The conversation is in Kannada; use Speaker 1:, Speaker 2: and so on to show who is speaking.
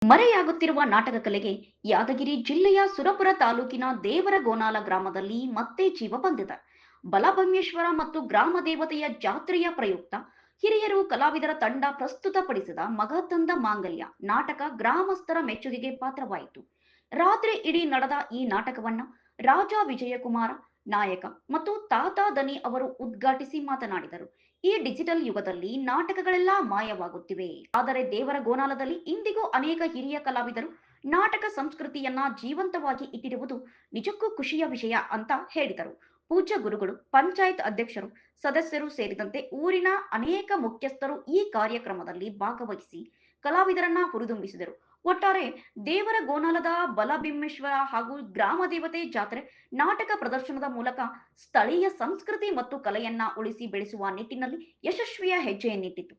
Speaker 1: ಮರೆಯಾಗುತ್ತಿರುವ ನಾಟಕ ಕಲೆಗೆ ಯಾದಗಿರಿ ಜಿಲ್ಲೆಯ ಸುರಪುರ ತಾಲೂಕಿನ ದೇವರಗೋನಾಲ ಗ್ರಾಮದಲ್ಲಿ ಮತ್ತೆ ಜೀವ ಬಂದಿದೆ. ಬಲಭೀಮೇಶ್ವರ ಮತ್ತು ಗ್ರಾಮ ದೇವತೆಯ ಜಾತ್ರೆಯ ಪ್ರಯುಕ್ತ ಹಿರಿಯರು ಕಲಾವಿದರ ತಂಡ ಪ್ರಸ್ತುತಪಡಿಸಿದ ಮಗ ತಂದ ಮಾಂಗಲ್ಯ ನಾಟಕ ಗ್ರಾಮಸ್ಥರ ಮೆಚ್ಚುಗೆಗೆ ಪಾತ್ರವಾಯಿತು. ರಾತ್ರಿ ಇಡೀ ನಡೆದ ಈ ನಾಟಕವನ್ನ ರಾಜ ವಿಜಯಕುಮಾರ ನಾಯಕ ಮತ್ತು ತಾತ ದನಿ ಅವರು ಉದ್ಘಾಟಿಸಿ ಮಾತನಾಡಿದರು. ಈ ಡಿಜಿಟಲ್ ಯುಗದಲ್ಲಿ ನಾಟಕಗಳೆಲ್ಲ ಮಾಯವಾಗುತ್ತಿವೆ, ಆದರೆ ದೇವರ ಗೋನಾಲದಲ್ಲಿ ಇಂದಿಗೂ ಅನೇಕ ಹಿರಿಯ ಕಲಾವಿದರು ನಾಟಕ ಸಂಸ್ಕೃತಿಯನ್ನ ಜೀವಂತವಾಗಿ ಇಟ್ಟಿರುವುದು ನಿಜಕ್ಕೂ ಖುಷಿಯ ವಿಷಯ ಅಂತ ಹೇಳಿದರು. ಪೂಜ್ಯ ಗುರುಗಳು, ಪಂಚಾಯತ್ ಅಧ್ಯಕ್ಷರು, ಸದಸ್ಯರು ಸೇರಿದಂತೆ ಊರಿನ ಅನೇಕ ಮುಖ್ಯಸ್ಥರು ಈ ಕಾರ್ಯಕ್ರಮದಲ್ಲಿ ಭಾಗವಹಿಸಿ ಕಲಾವಿದರನ್ನ ಹುರಿದುಂಬಿಸಿದರು. ಒಟ್ಟಾರೆ ದೇವರ ಗೋನಾಲದ ಬಲಭೀಮೇಶ್ವರ ಹಾಗೂ ಗ್ರಾಮ ದೇವತೆ ಜಾತ್ರೆ ನಾಟಕ ಪ್ರದರ್ಶನದ ಮೂಲಕ ಸ್ಥಳೀಯ ಸಂಸ್ಕೃತಿ ಮತ್ತು ಕಲೆಯನ್ನ ಉಳಿಸಿ ಬೆಳೆಸುವ ನಿಟ್ಟಿನಲ್ಲಿ ಯಶಸ್ವಿಯ ಹೆಜ್ಜೆಯನ್ನಿಟ್ಟಿತು.